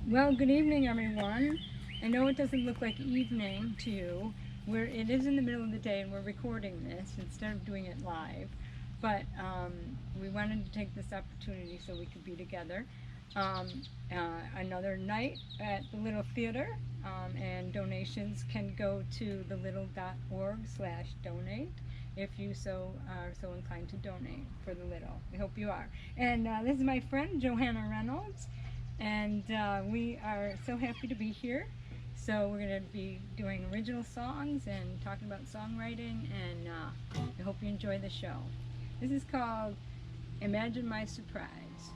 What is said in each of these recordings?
Well, good evening, everyone. I know it doesn't look like evening to you. It is in the middle of the day and we're recording this instead of doing it live. But we wanted to take this opportunity so we could be together. Another night at the Little Theater, and donations can go to thelittle.org/donate if you are so inclined to donate for the Little. We hope you are. And this is my friend Johanna Reynolds, and we are so happy to be here. So we're going to be doing original songs and talking about songwriting, and I hope you enjoy the show. This is called Imagine My Surprise.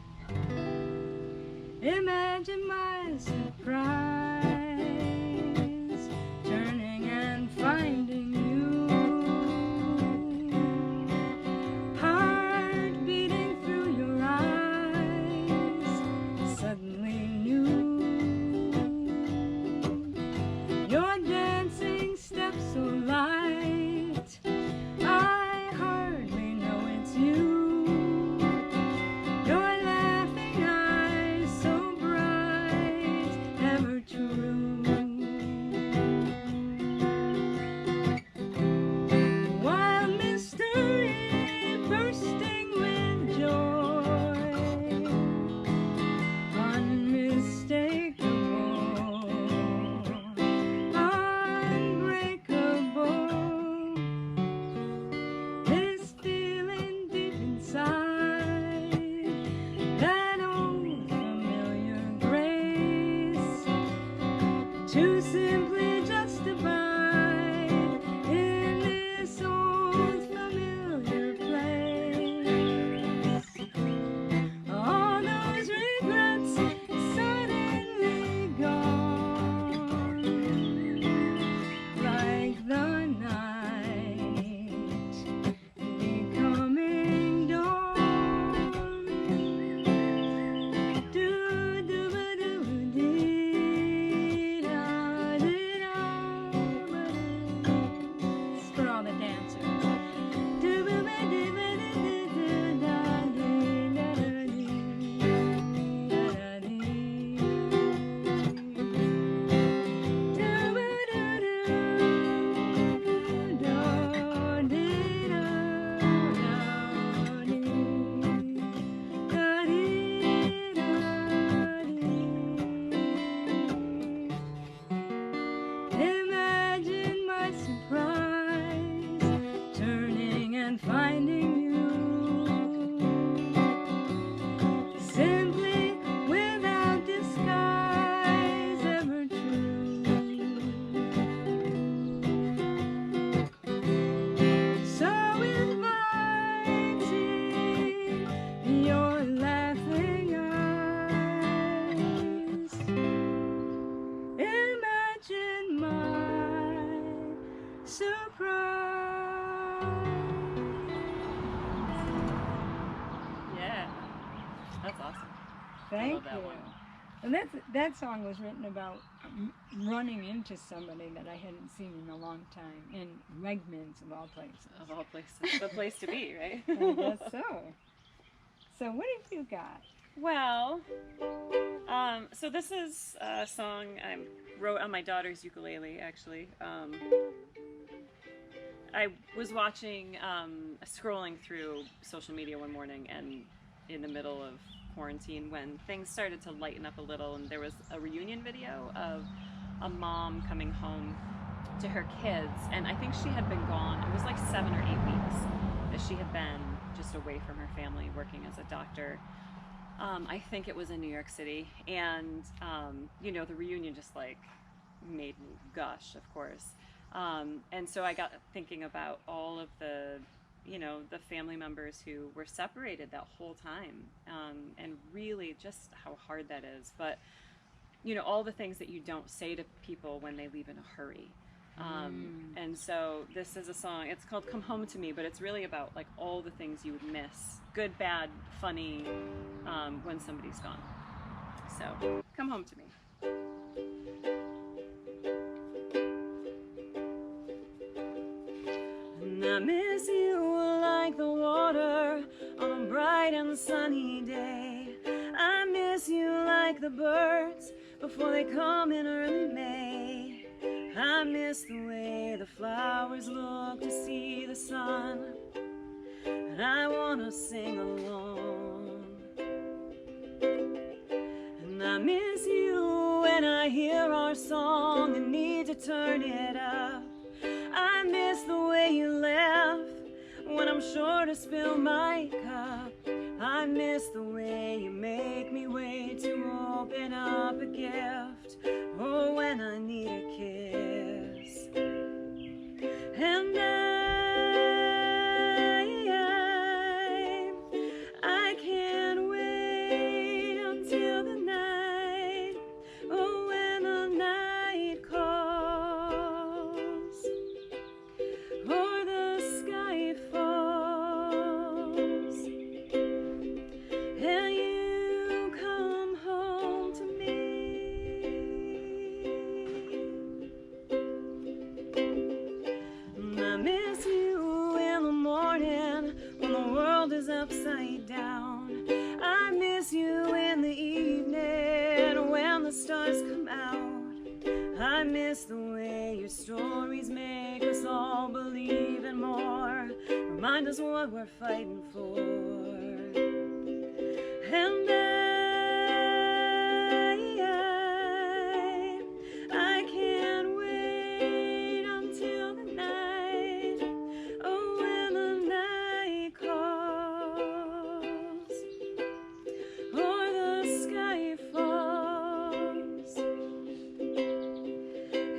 Imagine my surprise, turning and finding you, heart beating through your eyes, suddenly new. Your dancing steps so light, I hardly know it's you. To simply just abide in this old familiar place. All those regrets suddenly gone, like the night becoming dawn. For all the dancers. Imagine my surprise, turning and finding you, simply without disguise, ever true. So inviting, your laughing eyes. Imagine my surprise. Yeah, that's awesome. Thank love that you. one. And that song was written about running into somebody that I hadn't seen in a long time in Wegmans of all places. Of all places, the place to be, right? I guess so. So what have you got? Well, so this is a song I wrote on my daughter's ukulele, actually. I was watching, scrolling through social media one morning, and in the middle of quarantine, when things started to lighten up a little, and there was a reunion video of a mom coming home to her kids, and I think she had been gone, it was like 7 or 8 weeks that she had been just away from her family working as a doctor. I think it was in New York City, and the reunion just like made me gush, of course. And so I got thinking about all of the family members who were separated that whole time, and really just how hard that is. But all the things that you don't say to people when they leave in a hurry. And so this is a song, it's called Come Home to Me, but it's really about like all the things you would miss, good, bad, funny, when somebody's gone. So come home to me. And I miss you like the water on a bright and sunny day. I miss you like like the birds before they come in early May. I miss the way the flowers look to see the sun, and I wanna sing along. And I miss you when I hear our song and need to turn it up. I miss the way you laugh when I'm sure to spill my cup. I miss the way you make me wait to open up a gift, or when I need a kiss. And I can't wait until the night, oh, when the night calls, or the sky falls, and you come home to me. And I miss you in the morning when the world is upside down. I miss you in the evening when the stars come out. I miss the way your stories make us all believe in more, remind us what we're fighting for. And I can't wait until the night, oh, when the night calls, or the sky falls,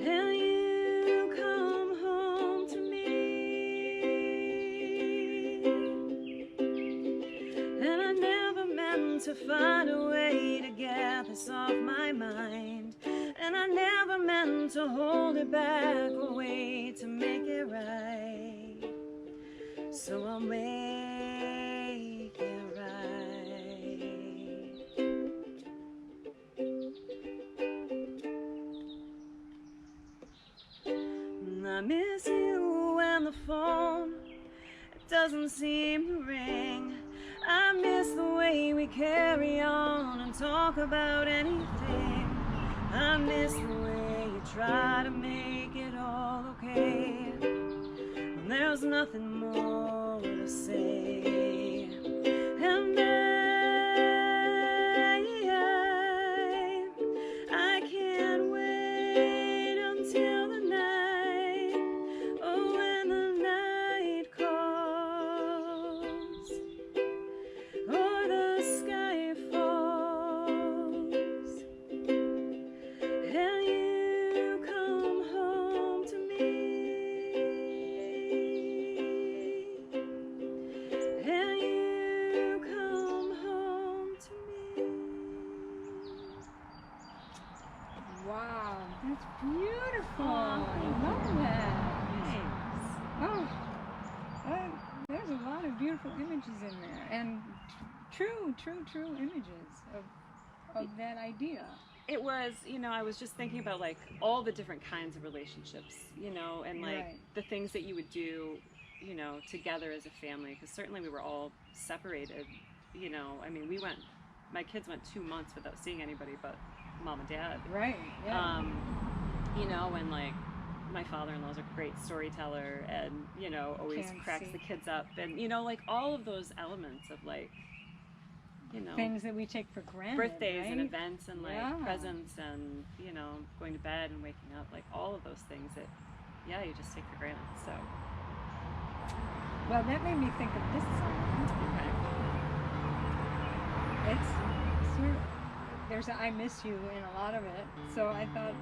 and you come home to me. And I never meant to find a way to get this off my mind, and I never meant to hold it back or wait to make it right. So I'll make it right. And I miss you when the phone doesn't seem to ring. I miss the way we carry on and talk about anything. I miss the way you try to make it all okay when there's nothing more to say. And I can't wait until the night, oh, when the night calls, or the sky falls, and you come home to me. And you come home to me. Wow, that's beautiful. Aw, I love that. Thanks. Oh, there's a lot of beautiful images in there, and true images of that idea. It was, I was just thinking about like all the different kinds of relationships, and like Right. the things that you would do, together as a family, because certainly we were all separated, I mean, my kids went 2 months without seeing anybody but mom and dad. Right. Yeah. And like my father-in-law's a great storyteller and, always Can cracks see. the kids up, and, like all of those elements of like, Things that we take for granted. birthdays right? and events and like Yeah. presents and going to bed and waking up, like all of those things that you just take for granted. So Well, that made me think of this song. okay. It's sort of, there's a I miss you in a lot of it, so I thought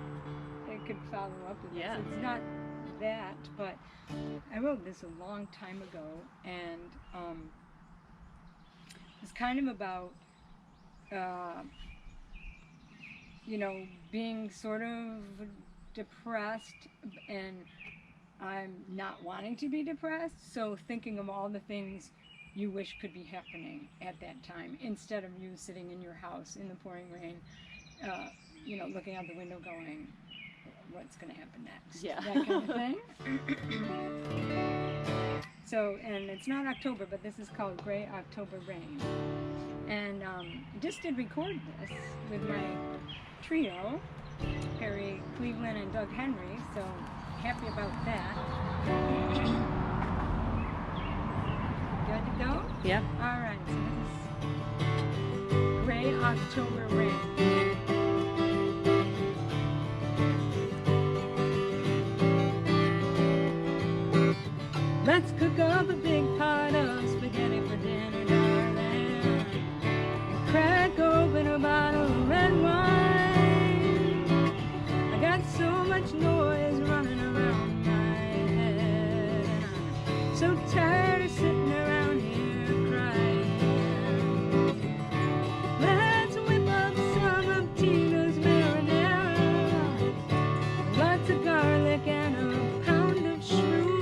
it could follow up with Yeah. this. It's not that, but I wrote this a long time ago, and it's kind of about being sort of depressed, and I'm not wanting to be depressed, so thinking of all the things you wish could be happening at that time, instead of you sitting in your house in the pouring rain, looking out the window going, what's going to happen next? Yeah. That kind of thing. So, and it's not October, but this is called Gray October Rain. And just did record this with my trio, Perry Cleveland and Doug Henry, so happy about that. Good to go? Yep. All right, so this is Gray October Rain. Let's cook up a big pot of spaghetti for dinner, darling. And crack open a bottle of red wine. I got so much noise running around my head, and I'm so tired of sitting around here crying. Let's whip up some of Tina's marinara, lots of garlic and a pound of shrooms.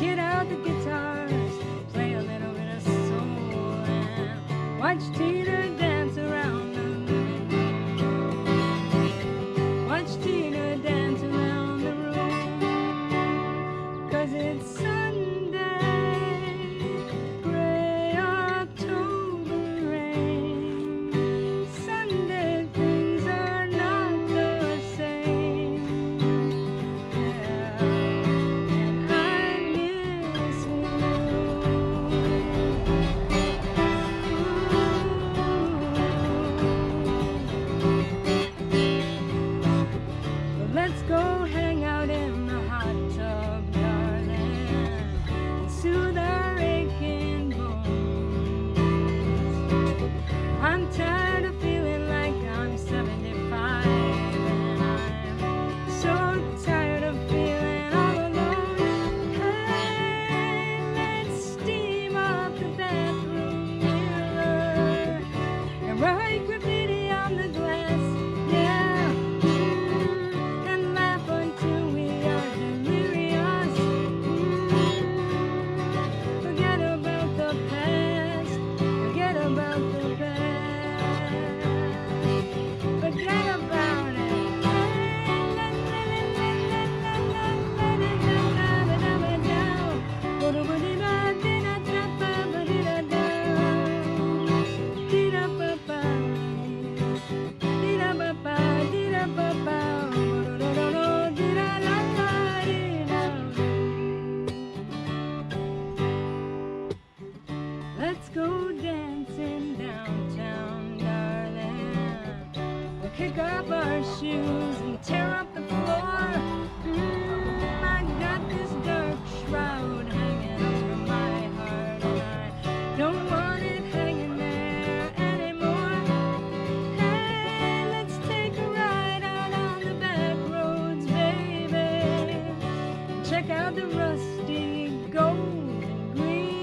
Get out the guitars, play a little bit of soul, and watch Tina dance around the living room. Watch Tina dance around the room, 'cause it's Sunday, gray October rain. Sunday things are not the same. Yeah, and I miss you. But let's go hang out in the hot tub, darling, and soothe our aching bones. I'm tired of feeling like I'm 75, and I'm so tired of feeling all alone. Hey, let's steam up the bathroom mirror and write graffiti on the glass, yeah, and laugh until we are delirious. Forget about the past, forget about the past, forget about it. Let's go dancing downtown, darling. We'll kick off our shoes and tear up the floor. I got this dark shroud hanging over my heart, and I don't want it hanging there anymore. Hey, let's take a ride out on the back roads, baby. Check out the rusty gold and green.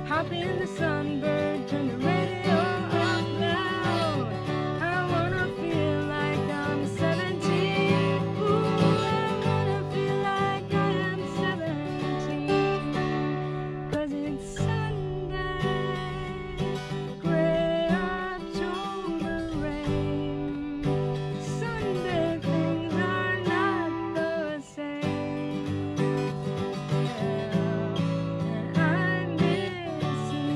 Hop in the Sunbird, turn the radio up loud. I wanna feel like I'm 17. Ooh, I wanna feel like I am 17. 'Cause it's Sunday, gray October rain. Sunday things are not the same. Yeah, and I miss you.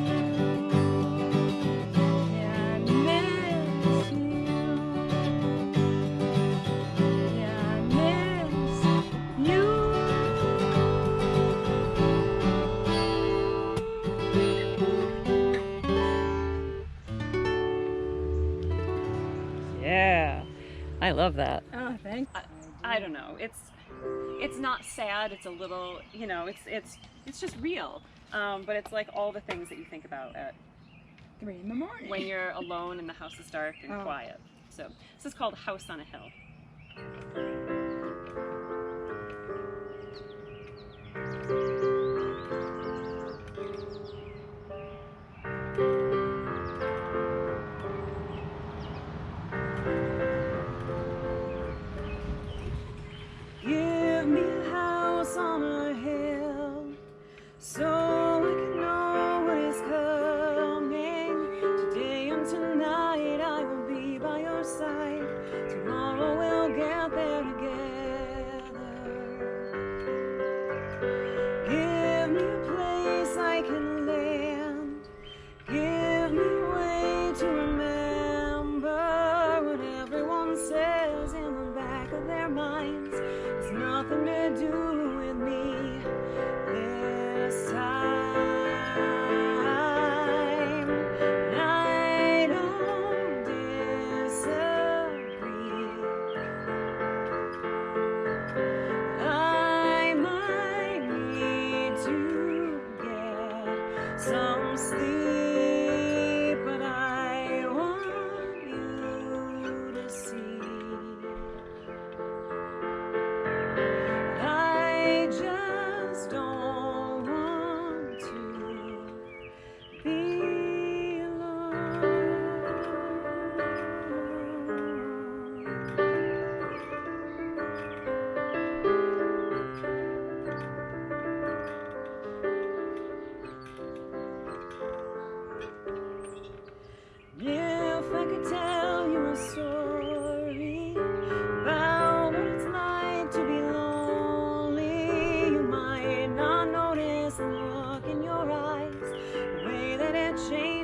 Yeah, I miss you. Yeah, I miss you. Yeah. I love that. Oh, thanks. I don't know. It's not sad. It's a little, it's just real. But it's like all the things that you think about at 3 in the morning. when you're alone and the house is dark and Oh. quiet. So this is called House on a Hill. Give me a house on a hill so we can know what is coming. Today and tonight I will be by your side. Tomorrow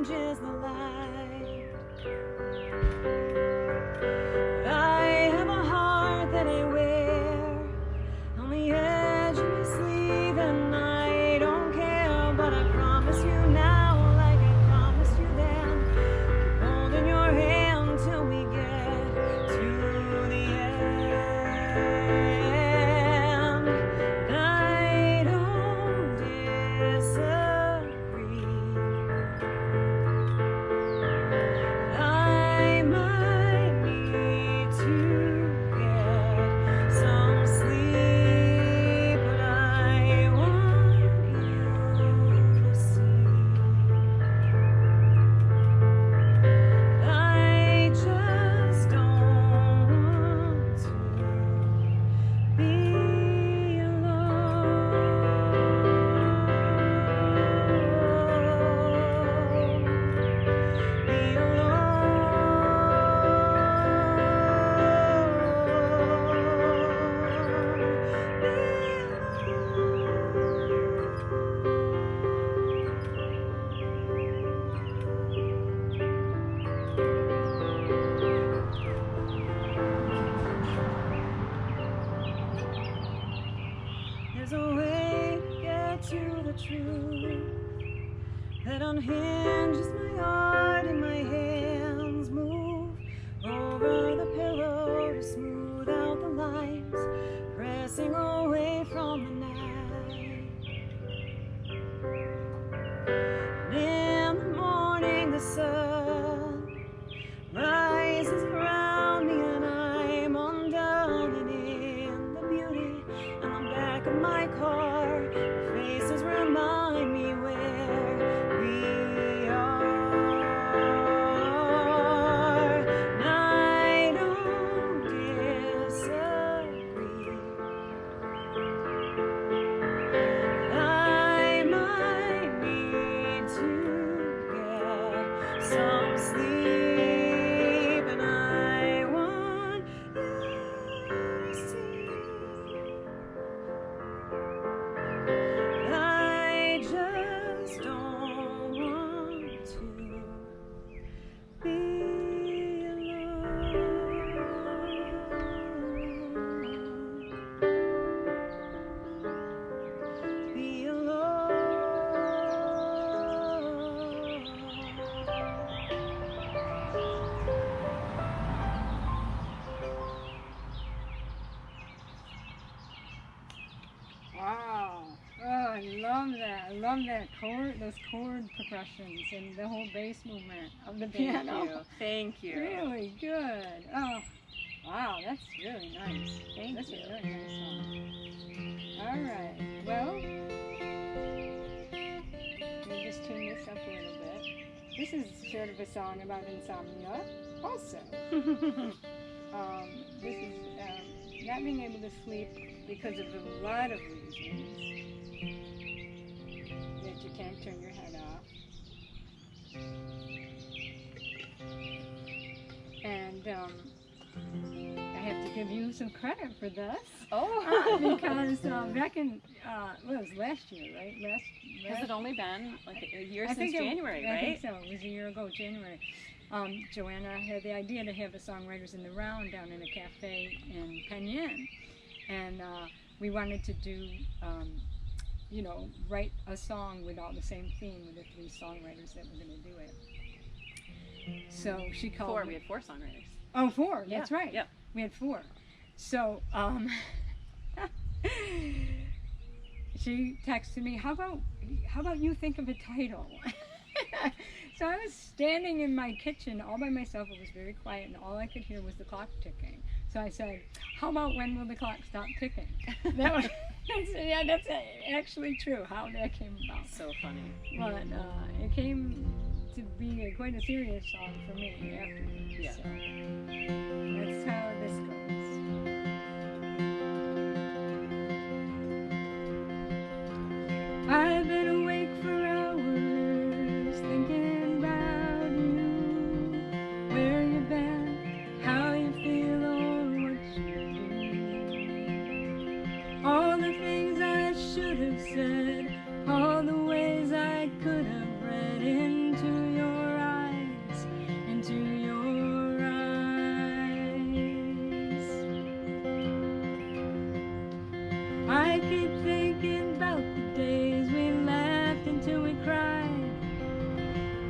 changes the light. I have a heart that I wear on the edge of my sleeve, and I don't care, but I promise you now, like I promised you then, keep holding your hand till we get to the end. I don't disagree. I might need to get some sleep, but I want you to see. I just don't want to be There's a way to get to the truth that unhinges my heart and my hands move over the pillow to smooth out the lines, pressing away from the night. And in the morning the sun rises around me, and I'm undone and in the beauty on the back of my car. The faces remind me where we are. And I don't disagree. I might need to get some sleep, and I want you to see. I just don't want to be alone. Be alone. Wow. Oh, I love that. I love that chord, those chord progressions and the whole bass movement of the Thank piano. you. Thank you. Really good. Oh, wow, that's really nice. Thank That's you. a really nice song. All right. Well, we'll just tune this up a little bit. This is sort of a song about insomnia, also. This is not being able to sleep because of a lot of reasons. That you can't turn your head off. And I have to give you some credit for this. Because back in, well, it was last year, right? Has it only been like a year I since think January, I right? think so. It was a year ago, January. Joanna had the idea to have the Songwriters in the Round down in a cafe in Penn Yin. And we wanted to do, write a song with all the same theme with the three songwriters that were going to do it. So she called Four. me. We had 4 songwriters. Oh, 4. Yeah, That's right. yep. We had 4. So she texted me, how about you think of a title? So I was standing in my kitchen all by myself. It was very quiet, and all I could hear was the clock ticking. So I said, how about when will the clock stop ticking? That's actually true, how that came about. So funny. But it came to be quite a serious song for me afterwards. Yeah. So that's how this goes. I've been awake for hours thinking about you, where you've been, how you feel, or what you do. All the things I should have said, all the ways I could have read into your keep thinking about the days we laughed until we cried,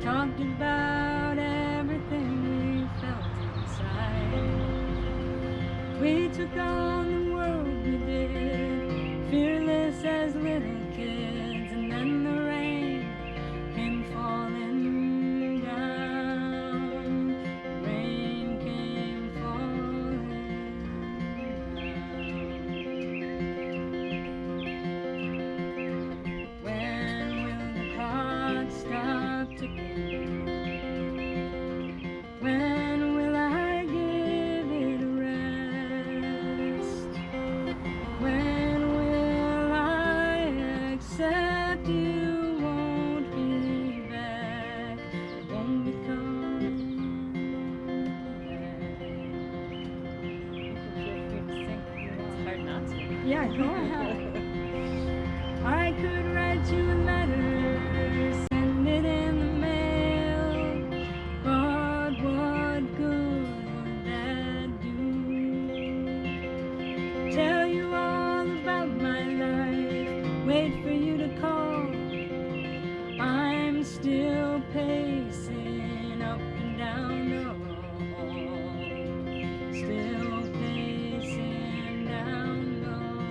talked about everything we felt inside. We took on the world we did, fearless as little kids, and then the rain came falling down. Rain came falling down. When will the clock stop ticking? When will I give it a rest? When will I accept you won't be back, won't be coming back? Feel free to sing if you It's want. hard not to. Yeah, go ahead. I could write you a letter, send it in the mail, but what good would that do? Tell you all about my life, wait for you to call. I'm still pacing up and down the hall, still pacing down the hall.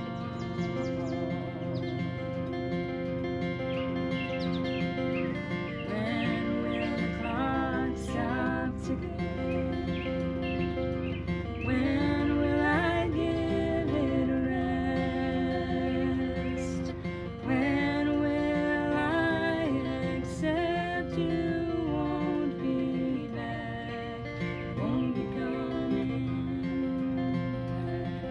When will the clock stop ticking? When will I give it a rest? When will I accept you won't be back, won't be coming back?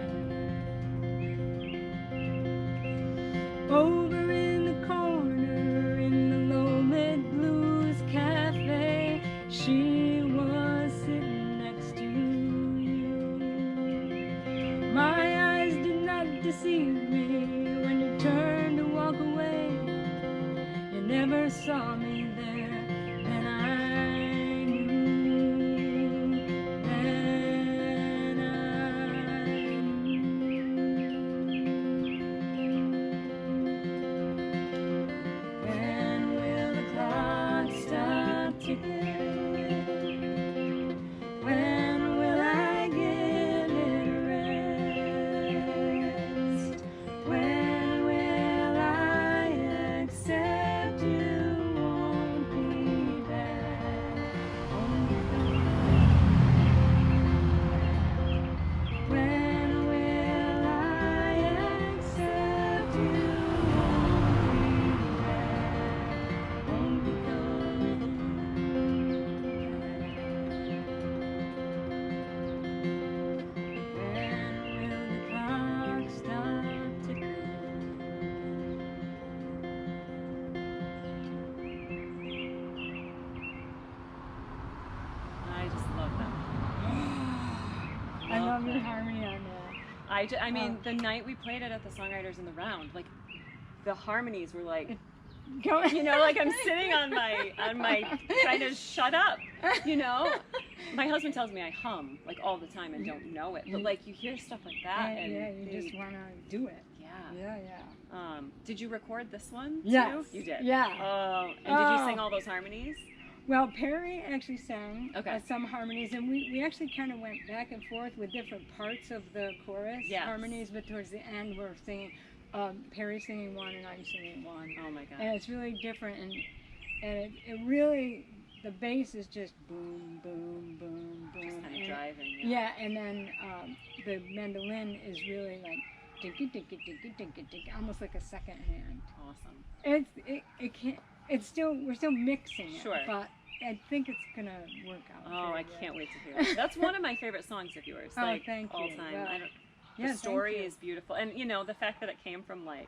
Over in the corner in the low-lit blues cafe, she was sitting next to you. My eyes did not deceive me when you turned to walk away. You never saw me there, then I knew. Then I knew. When will the clock stop ticking? When will I give it a rest? When will I accept you won't be back, won't be coming back? When will I accept you won't be back, won't be coming back? When will the clock stop ticking? I just love them. I love your harmony on that. I mean, the night we played it at the Songwriters in the Round, like the harmonies were like, Go you know, like I'm sitting on my trying to shut up, you know. My husband tells me I hum like all the time and don't know it, but like you hear stuff like that, and yeah, you just want to do it. yeah. Yeah. Did you record this one too? Yes. You did. Yeah. Oh, and did you sing all those harmonies? Well, Perry actually sang Okay. some harmonies, and we actually kind of went back and forth with different parts of the chorus Yes. harmonies, but towards the end we're singing, Perry singing one and I'm singing one. Oh my god. And it's really different, and it really, the bass is just boom, boom, boom, boom. Just kind of and- driving. Yeah, and then the mandolin is really like dinky, dinky, dinky, dinky, dinky, almost like a second hand. Awesome. It can't. It's still, we're still mixing it, Sure. but I think it's gonna work out. Oh, very I well. can't wait to hear it. That's one of my favorite songs of yours. Oh, Like thank all you. time. Well, I don't, Yeah, the thank story you. is beautiful, and you know the fact that it came from like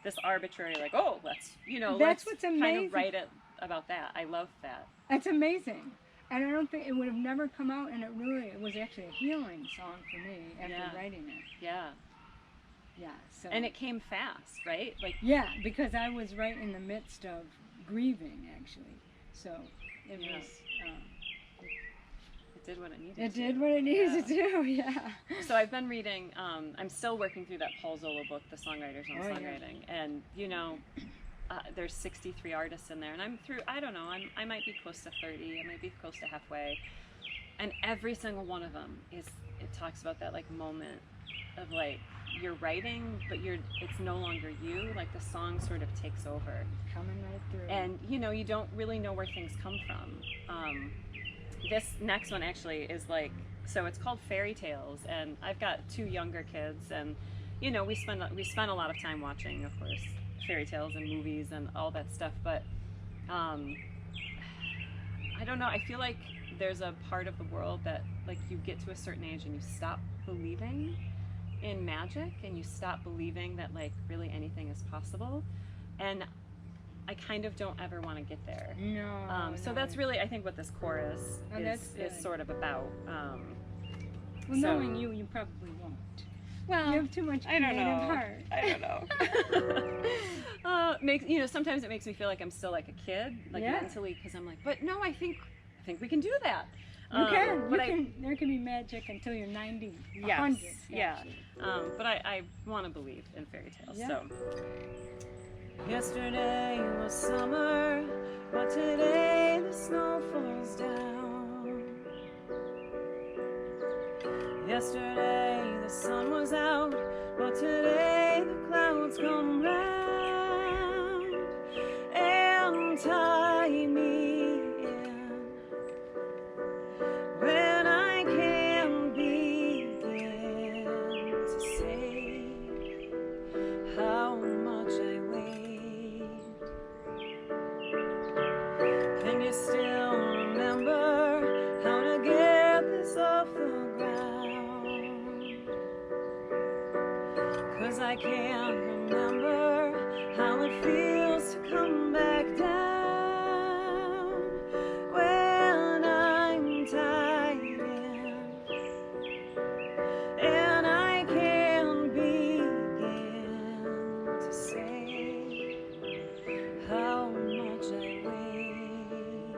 this arbitrary, like, oh, let's That's let's what's kind amazing. of write it about that. I love that. That's amazing. And I don't think it would have never come out, and it was actually a healing song for me after Yeah. writing it. Yeah, Yeah. So. and it came fast, right? Like, Yeah, because I was right in the midst of grieving, actually. So it Yeah. was. it did what it needed It to. did what it needed to do, yeah. So I've been reading, I'm still working through that Paul Zola book, The Songwriters on Oh, yeah. Songwriting. And, you know, there's 63 artists in there. And I'm through, I don't know, I might be close to 30. I might be close to halfway. And every single one of them it talks about that, like, moment of, like, you're writing, but it's no longer you. Like, the song sort of takes over. Coming right through. And, you know, you don't really know where things come from. This next one actually is like, so it's called Fairy Tales, and I've got 2 younger kids, and, you know, we spend a lot of time watching, of course, fairy tales and movies and all that stuff, but I don't know, I feel like there's a part of the world that, like, you get to a certain age and you stop believing in magic, and you stop believing that, like, really anything is possible, and I kind of don't ever want to get there. No. So that's really, I think, what this chorus is sort of about. Well, so, knowing you probably won't. well, You have too much I don't creative know. heart. I don't know. You know, sometimes it makes me feel like I'm still like a kid, like Yeah. mentally, because I'm like, but no, I think we can do that. You can. But There can be magic until you're 90, Yes, 100. yeah. actually. But I want to believe in fairy tales. Yeah. So. Yesterday was summer, but today the snow falls down. Yesterday the sun was out, but today the clouds come round and tie me in when I can't begin to say how much I wait. Can you still remember how to get this off the ground? 'Cause I can't remember how it feels to come back down when I'm tied in and I can't begin to say how much I wait.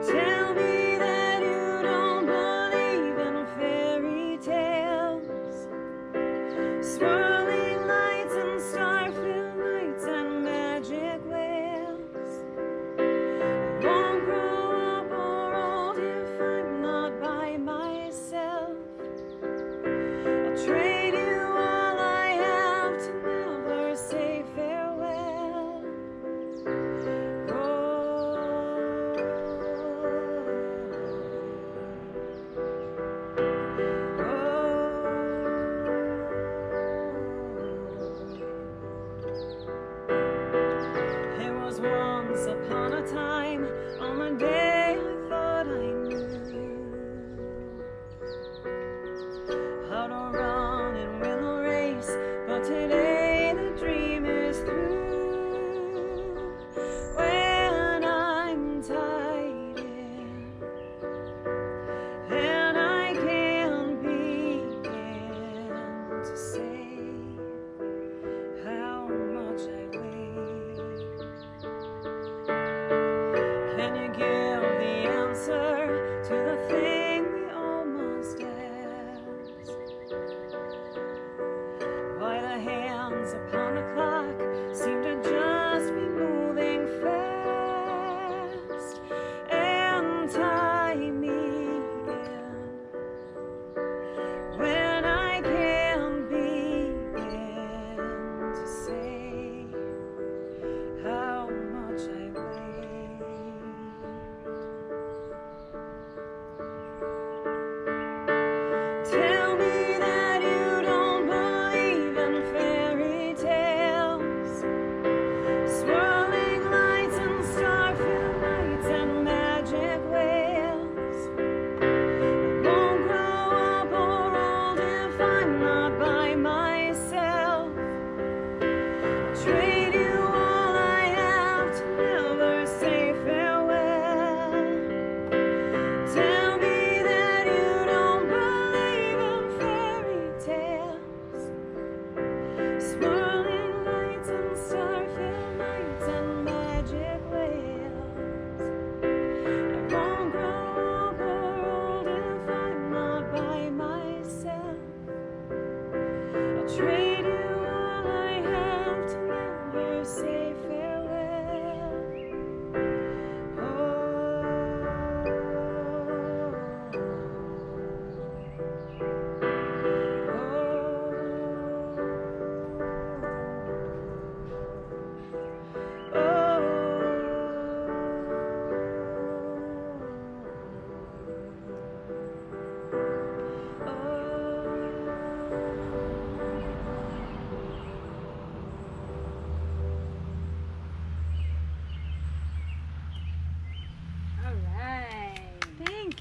Tell me that you don't believe in fairy tales, swirling lights and star-filled nights and magic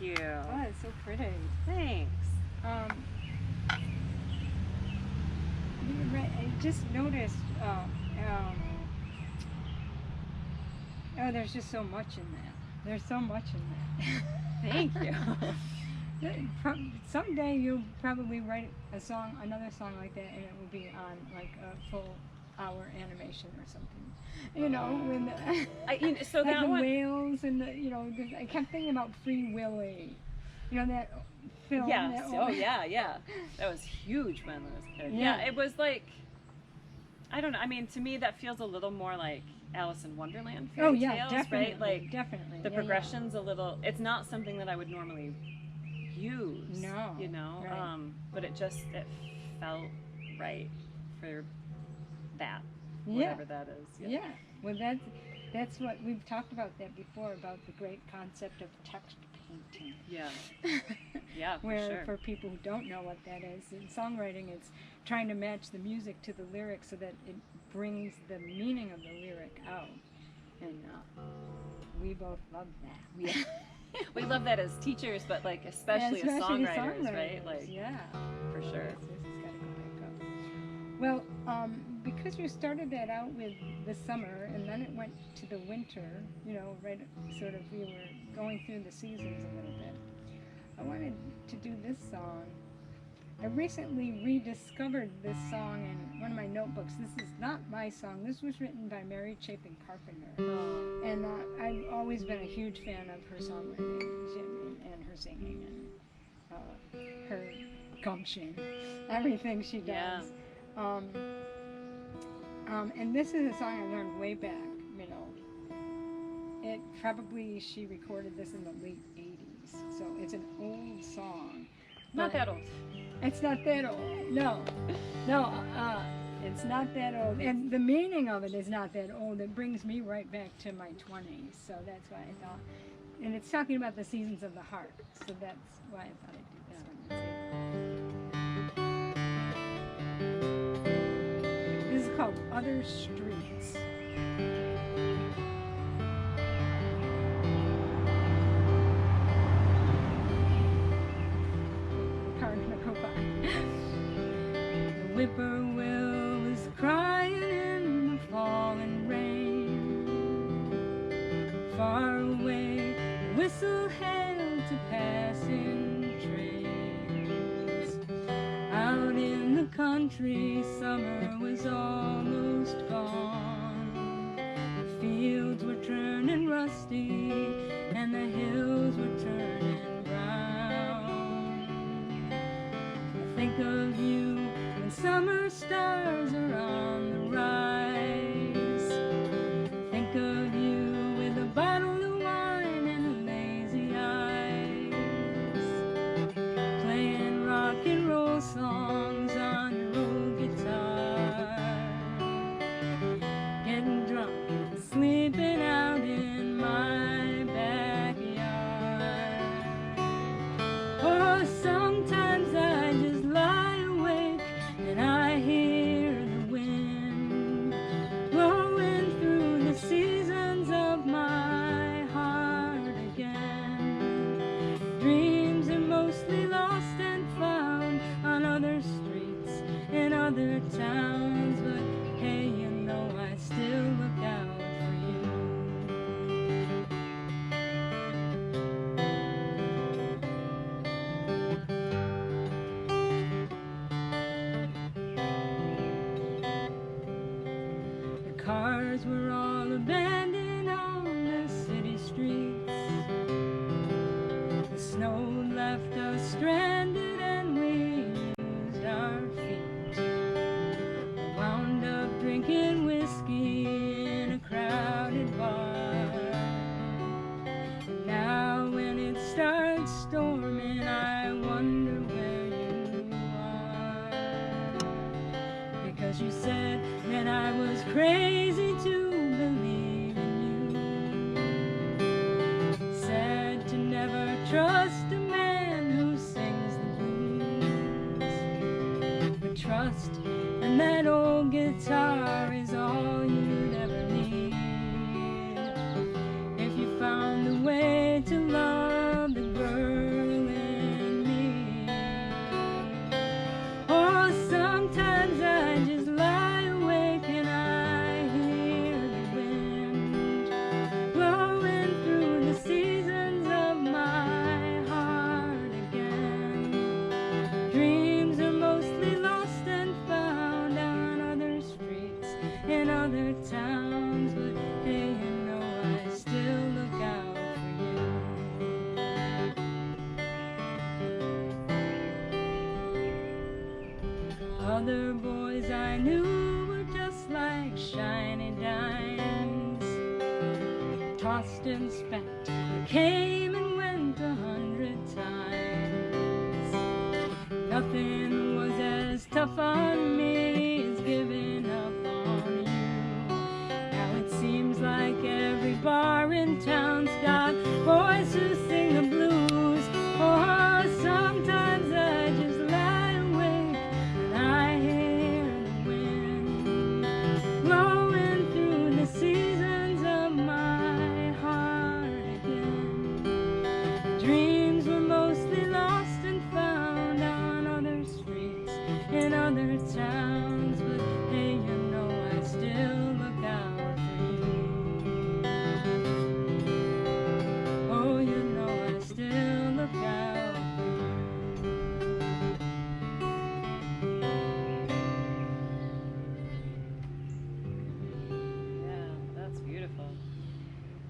Thank you. Oh, it's so pretty. Thanks. I just noticed, oh, there's just so much in that. There's so much in that. Thank you. Someday you'll probably write another song like that, and it will be on like a full hour animation or something. You know, when So like that the one, whales and I kept thinking about Free Willy. You know that film? yes. That Oh yeah. That was huge when I was a kid. Yeah. Yeah, it was like, I don't know. I mean, to me, that feels a little more like Alice in Wonderland fairy Oh yeah, tales, definitely, right? Like definitely. the Yeah, progression's a little. It's not something that I would normally use. No, You know. right. But it felt right for that. Yeah. Whatever that is. Yeah. Well, that's what we've talked about that before, about the great concept of text painting. Yeah. Yeah. For Where sure. for people who don't know what that is, in songwriting, it's trying to match the music to the lyric so that it brings the meaning of the lyric out. And we both love that. Yeah. We love that as teachers, but like especially as songwriters, right? Like yeah, for sure. This has got to go back up. Well, because you started that out with the summer, and then it went to the winter. You know, right? Sort of, we were going through the seasons a little bit. I wanted to do this song. I recently rediscovered this song in one of my notebooks. This is not my song. This was written by Mary Chapin Carpenter. And I've always been a huge fan of her songwriting and her singing and her gumption, everything she does. Yeah. And this is a song I learned way back, you know. She recorded this in the late 80s, so it's an old song. Not that old. It's not that old. No, it's not that old. And the meaning of it is not that old. It brings me right back to my 20s. So that's why I thought. And it's talking about the seasons of the heart. So that's why I thought I'd do this one. This is called Other Streets. The whippoorwill was crying in the falling rain. Far away, the whistle hailed to passing trains. Out in the country, summer was almost gone. The fields were turning rusty, and the hills were turning brown. I think of you when summer stars are on the rise. Think of you with a bottle of wine and lazy eyes, playing rock and roll songs on your old guitar, getting drunk and sleeping out in my backyard. Oh, sometimes I just lie awake and I hear the wind blowing through the seasons of my heart again. Dreams are mostly lost and found on other streets in other towns, but hey, you know I still look out for you. The cars were all abandoned on the city streets. The snow left us stranded and we used our feet. Wound up drinking whiskey in a crowded bar. And now when it starts storming, I wonder where you are. Because you said that I was crazy to believe in you. Said to never trust a man who sings the blues. But trust and that old guitar is all you'd ever need. If you found a way to love the girl Other boys I knew were just like shiny dimes, tossed and spent, came and went 100 times. Nothing was as tough on me as giving up on you. Now it seems like every bar in town's got boys who sing the blues. Oh, sometimes I just lie awake and I hear the wind blowing through the seasons of my heart again. Dreams were mostly lost and found on other streets in other towns, but hey, you know I still look out for you. Oh, you know I still look out for you. Yeah, that's beautiful.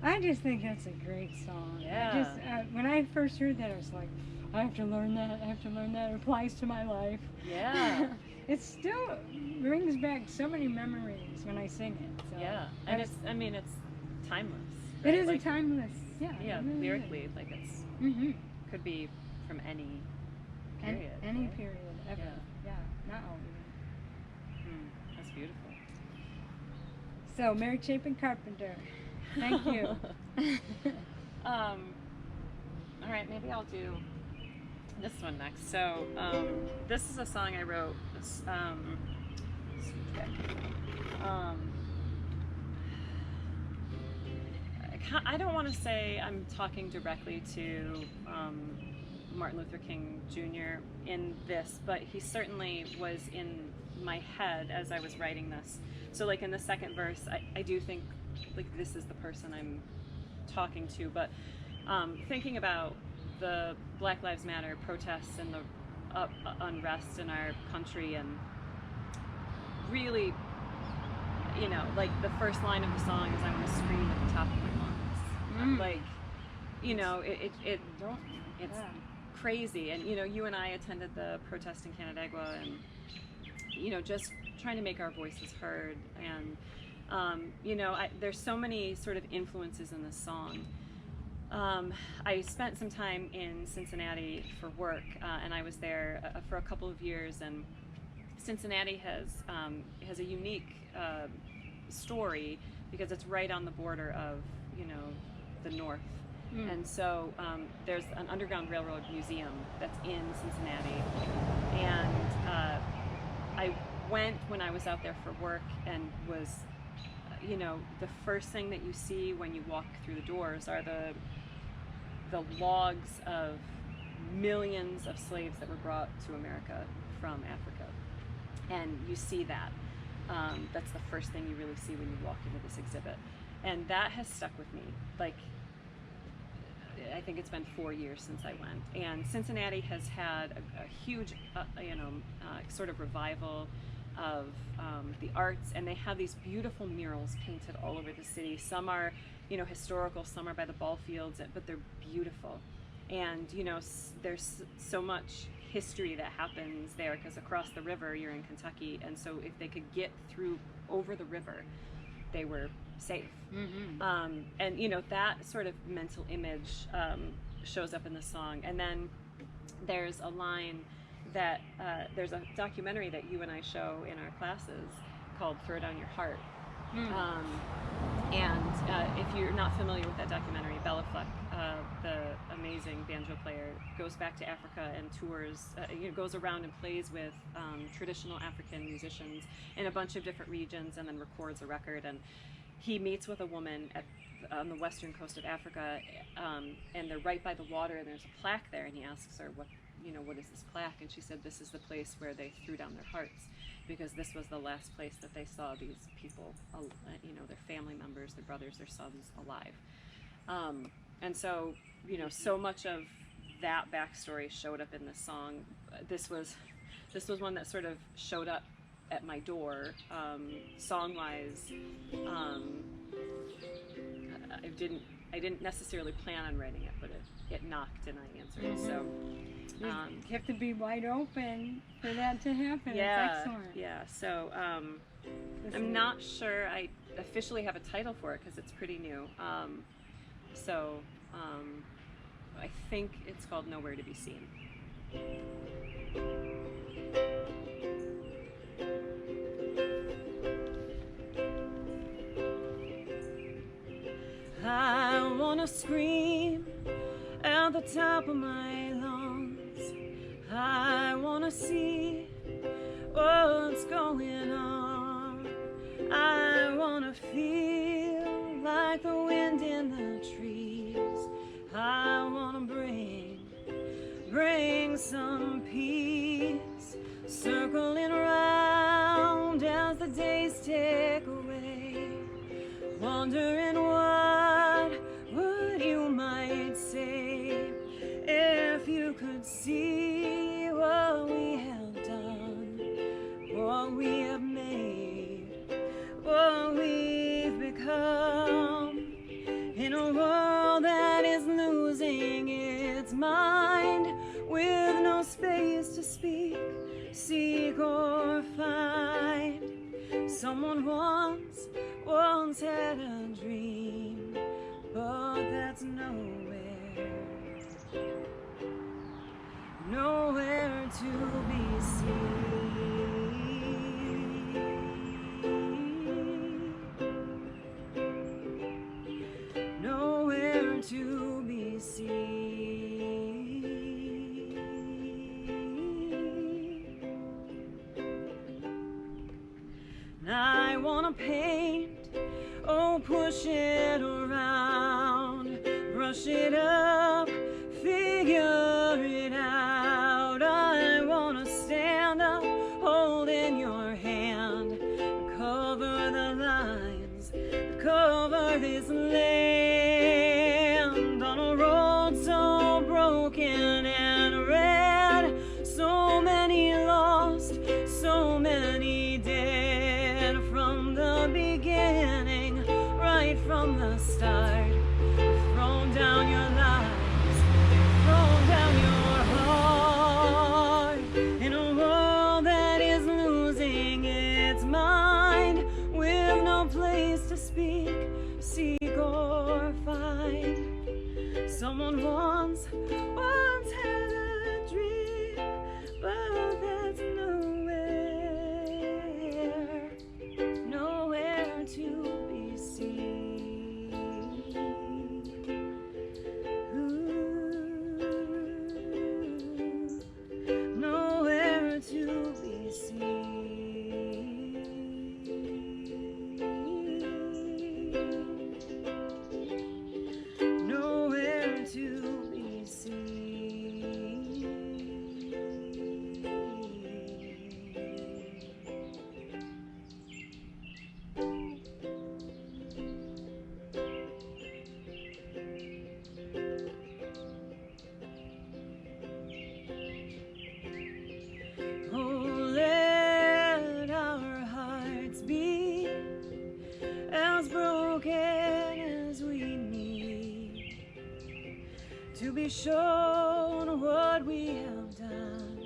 I just think that's a great song. Yeah. When I first heard that, I was like, I have to learn that. I have to learn that. It applies to my life. Yeah. It still brings back so many memories when I sing it. So Yeah, and it's timeless. It right? is Like, a timeless. Yeah. Yeah, it really lyrically, like it's Mm-hmm. could be from any period. Any right? period ever. Yeah. Yeah. Now. That's beautiful. So, Mary Chapin Carpenter. Thank you. All right, maybe I'll do this one next. So this is a song I wrote. I don't want to say I'm talking directly to Martin Luther King Jr. in this, but he certainly was in my head as I was writing this. So like in the second verse, I do think like this is the person I'm talking to, but thinking about the Black Lives Matter protests and the unrest in our country, and really, you know, like the first line of the song is I want to scream at the top of my lungs. Like, you know, it's crazy. And, you know, you and I attended the protest in Canandaigua, and, you know, just trying to make our voices heard. And, you know, there's so many sort of influences in this song. I spent some time in Cincinnati for work, and I was there for a couple of years, and Cincinnati has a unique story because it's right on the border of, you know, the North. And so there's an Underground Railroad museum that's in Cincinnati, and I went when I was out there for work and was, you know, the first thing that you see when you walk through the doors are the logs of millions of slaves that were brought to America from Africa. And you see that. That's the first thing you really see when you walk into this exhibit. And that has stuck with me. Like, I think it's been 4 years since I went. And Cincinnati has had a huge, sort of revival of the arts, and they have these beautiful murals painted all over the city. Some are, you know, historical, some are by the ball fields, but they're beautiful. And, you know, there's so much history that happens there because across the river you're in Kentucky, and so if they could get through over the river, they were safe. And, you know, that sort of mental image shows up in the song. And then there's a line that there's a documentary that you and I show in our classes called Throw Down Your Heart. And if you're not familiar with that documentary, Bella Fleck, the amazing banjo player, goes back to Africa and tours, goes around and plays with traditional African musicians in a bunch of different regions, and then records a record. And he meets with a woman on the western coast of Africa, and they're right by the water, and there's a plaque there, and he asks her, what is this plaque? And she said, this is the place where they threw down their hearts, because this was the last place that they saw these people, their family members, their brothers, their sons alive. And so, you know, so much of that backstory showed up in this song. This was one that sort of showed up at my door, song-wise. I didn't I didn't necessarily plan on writing it, but it knocked and I answered. So You have to be wide open for that to happen. yeah, It's excellent. yeah. So This I'm is- not sure I officially have a title for it because it's pretty new. I think it's called Nowhere to Be Seen. I wanna scream at the top of my lungs. I wanna see what's going on. I wanna feel like the wind in the trees. I wanna bring some peace, circling around as the days tick away, wondering what you might say if you could see what we have done, what we have made, what we've become, in a world that is losing its mind, with no space to speak, seek or find. Someone once had a dream, but that's nowhere to be seen. Nowhere to be seen. I wanna paint, oh, push it around, brush it up, figure it out. I wanna stand up, holding your hand, cover the lines, cover this land, on a road so broken and red, so many lost, so many dead, from the beginning, right from the start. Thrown down your lives, thrown down your heart, in a world that is losing its mind, with no place to speak, seek or find. Someone once had a dream, but that's nowhere to be seen. Ooh, nowhere to be seen. Nowhere to be seen. Oh, let our hearts be as broken as we need, to be shown what we have done,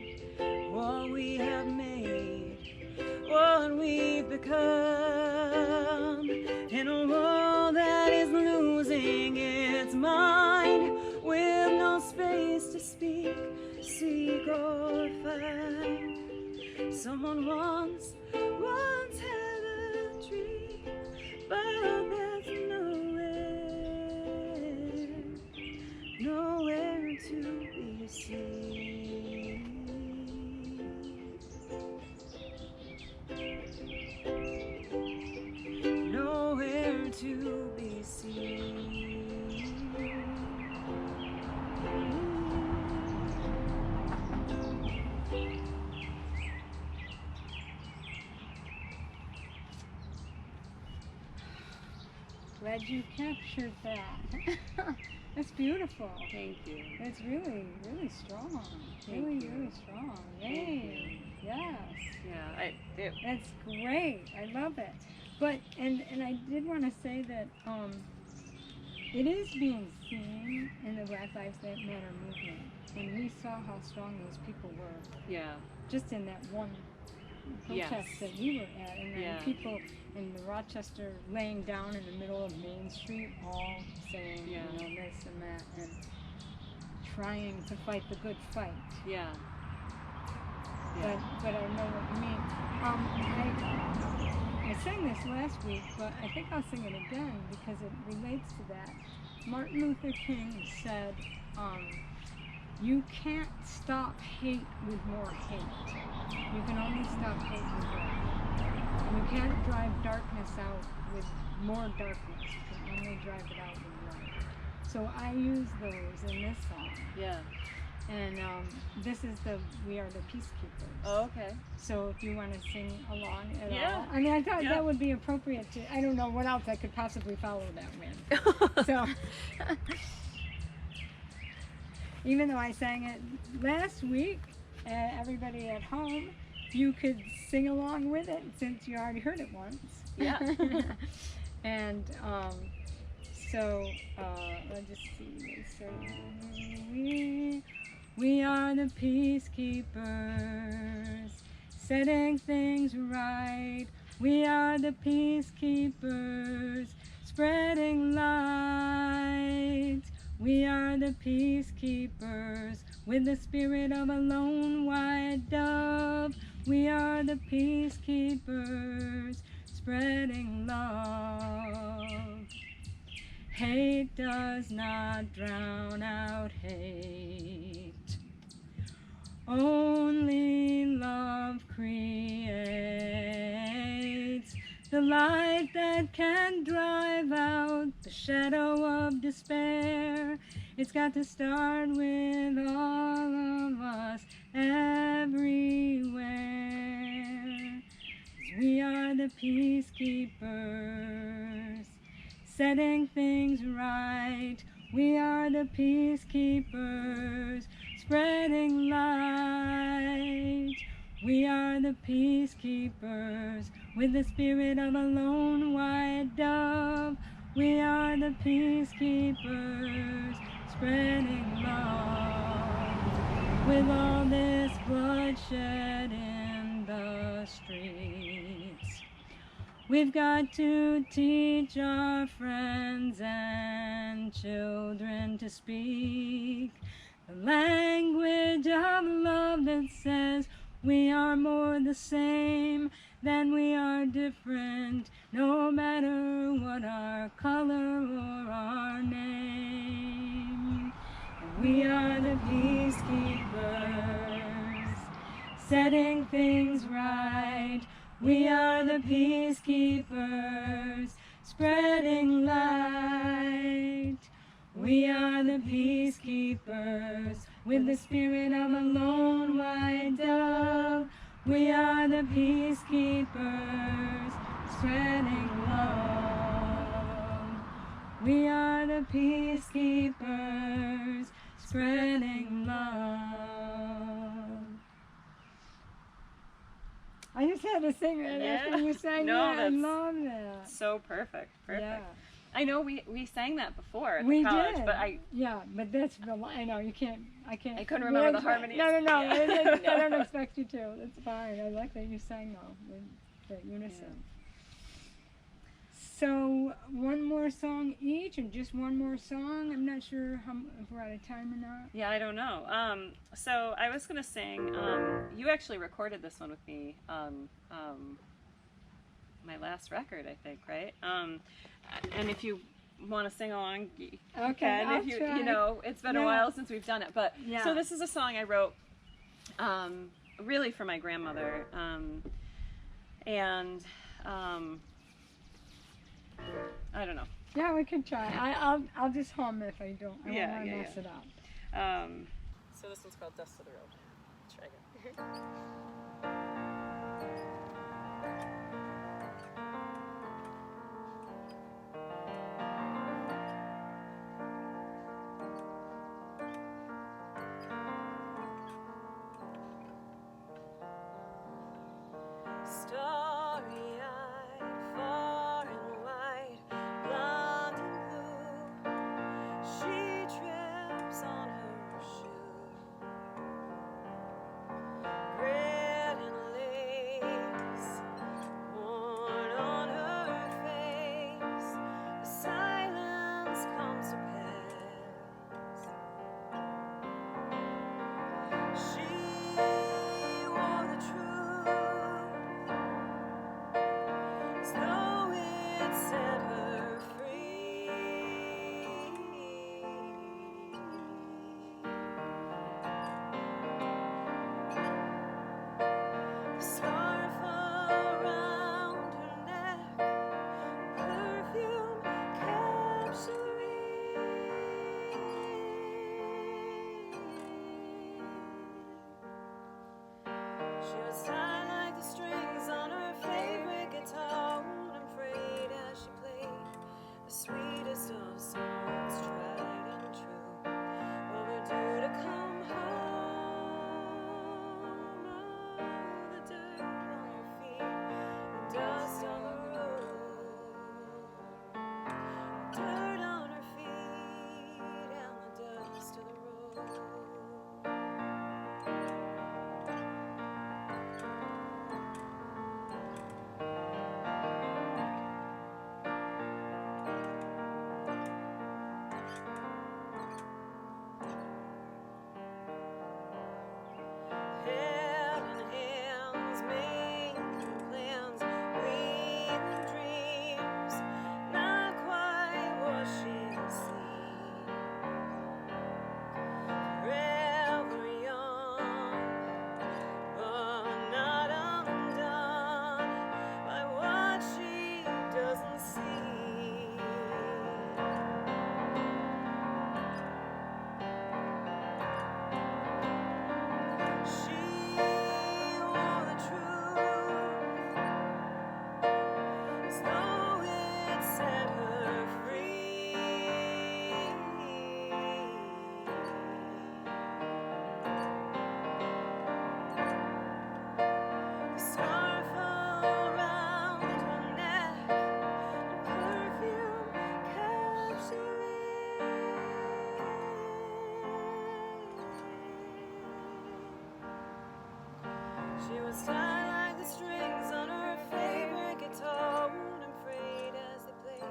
what we have made, what we've become, in a world that is losing its mind, with no space to speak, seek or find. Someone once had a dream, but that's nowhere to be seen. Nowhere to be seen. Glad you captured that. That's beautiful. Thank you. It's really, really strong. Thank Really, you. really strong. Thank Yay. Yes. Yeah, That's great. I love it. But and I did want to say that it is being seen in the Black Lives Matter movement, and we saw how strong those people were Yeah. just in that one protest Yes. that we were at, and then Yeah. people in the Rochester laying down in the middle of Main Street, all saying, Yeah. you know, this and that, and trying to fight the good fight. Yeah. Yeah. But I know what you mean. I sang this last week, but I think I'll sing it again because it relates to that. Martin Luther King said, you can't stop hate with more hate. You can only stop hate with love. And you can't drive darkness out with more darkness. You can only drive it out with light. So I use those in this song. Yeah. And this is the We Are the Peacekeepers. Oh, okay. So if you want to sing along at Yeah. all. I mean, I thought Yeah. that would be appropriate to, I don't know what else I could possibly follow that with. So, even though I sang it last week, everybody at home, you could sing along with it since you already heard it once. Yeah. And so, let's just see. So, we are the peacekeepers, setting things right. We are the peacekeepers, spreading light. We are the peacekeepers, with the spirit of a lone white dove. We are the peacekeepers, spreading love. Hate does not drown out hate. Only love creates the light that can drive out the shadow of despair. It's got to start with all of us everywhere. 'Cause we are the peacekeepers, setting things right. We are the peacekeepers, spreading light. We are the peacekeepers, with the spirit of a lone white dove. We are the peacekeepers, spreading love. With all this bloodshed in the streets, we've got to teach our friends and children to speak the language of love that says we are more the same than we are different, no matter what our color or our name. And we are the peacekeepers, setting things right. We are the peacekeepers, spreading light. We are the peacekeepers, with the spirit of a lone white dove. We are the peacekeepers, spreading love. We are the peacekeepers, spreading love. I just had to sing it after you sang No, that. I that's love that. So perfect. Perfect. Yeah. I know we sang that before at We college, did. but I but that's the line. I know you can't. I can't. I couldn't remember the expect- harmonies. No. Yeah. I don't expect you to. It's fine. I like that you sang though, with the unison. So one more song each, and just one more song. I'm not sure if we're out of time or not. Yeah, I don't know. So I was gonna sing. You actually recorded this one with me on my last record, I think, right? And if you want to sing along, you Okay, can. I'll If you try. you know, it's been a Yeah. while since we've done it, but Yeah. so this is a song I wrote, really for my grandmother, and I don't know. Yeah, we can try. I'll just hum if I don't. I don't want to mess it up. So this one's called Dust to the Road. Let's try again. Starry-eyed, far and wide, blonde and blue, was tied like the strings on her favorite guitar, unafraid as they played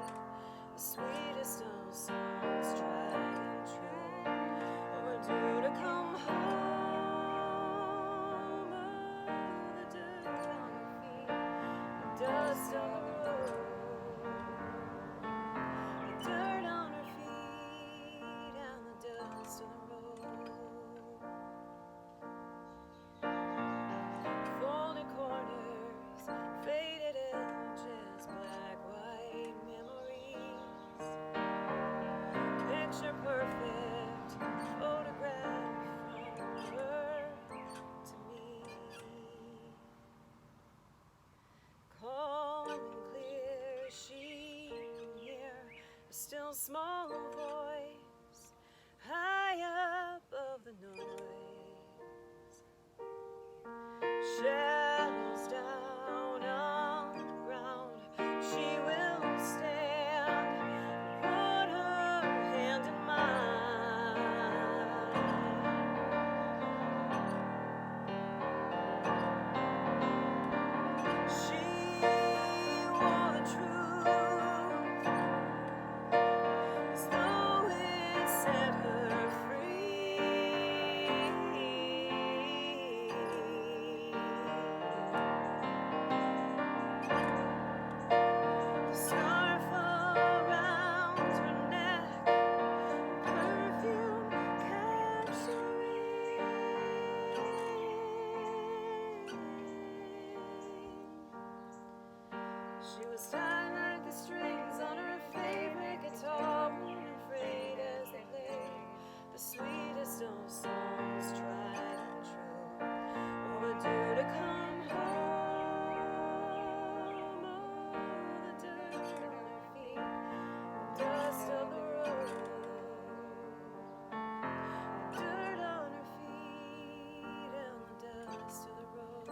the sweetest of songs, tried and true. Overdue to come home, oh, the dirt on her feet, the dust on the road. The dirt on her feet and the dust on the road. Folded corners, faded edges, black, white memories. Picture perfect, photograph from her to me. Calm and clear, she can hear a still small voice high above the noise. Shadows down on the ground, she will stand, put her hand in mine. She wore the truth as though it set her free. The scarf around her neck, perfume capturing. She was tied like the strings on her favorite guitar, unafraid as they played the sweetest of songs, tried and true. Overdue to come home, oh, the dirt on her feet, the dust of the road. The dirt on her feet and the dust of the road.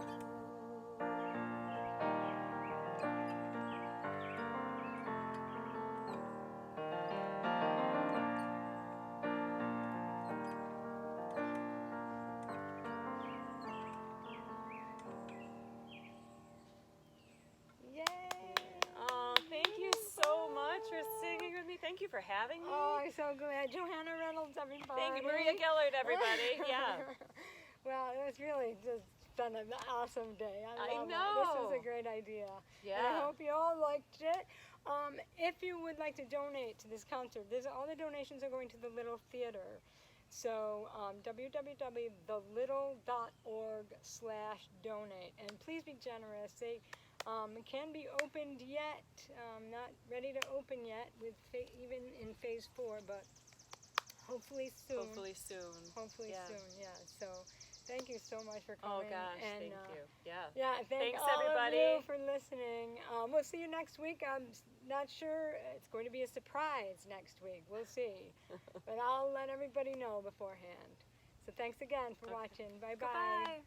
Yay! Oh, thank you so much for singing with me. Thank you for having me. Oh, I'm so glad. Johanna Reynolds, everybody. Thank you, Maria Gillard, everybody. Yeah. Well, it was really just been an awesome day. I love know. it. This is a great idea. And I Yeah. hope you all liked it. If you would like to donate to this concert, all the donations are going to the Little Theater. So www.thelittle.org/donate. And please be generous. They can be opened yet. Not ready to open yet, with even in phase 4, but hopefully soon. Hopefully soon. Hopefully Yeah. soon, yeah. So thank you so much for Oh coming. gosh, and, thank you. Yeah. Yeah, thanks Thanks, all everybody. of you for listening. We'll see you next week. I'm not sure. It's going to be a surprise next week. We'll see. But I'll let everybody know beforehand. So thanks again for watching. Bye-bye. Bye.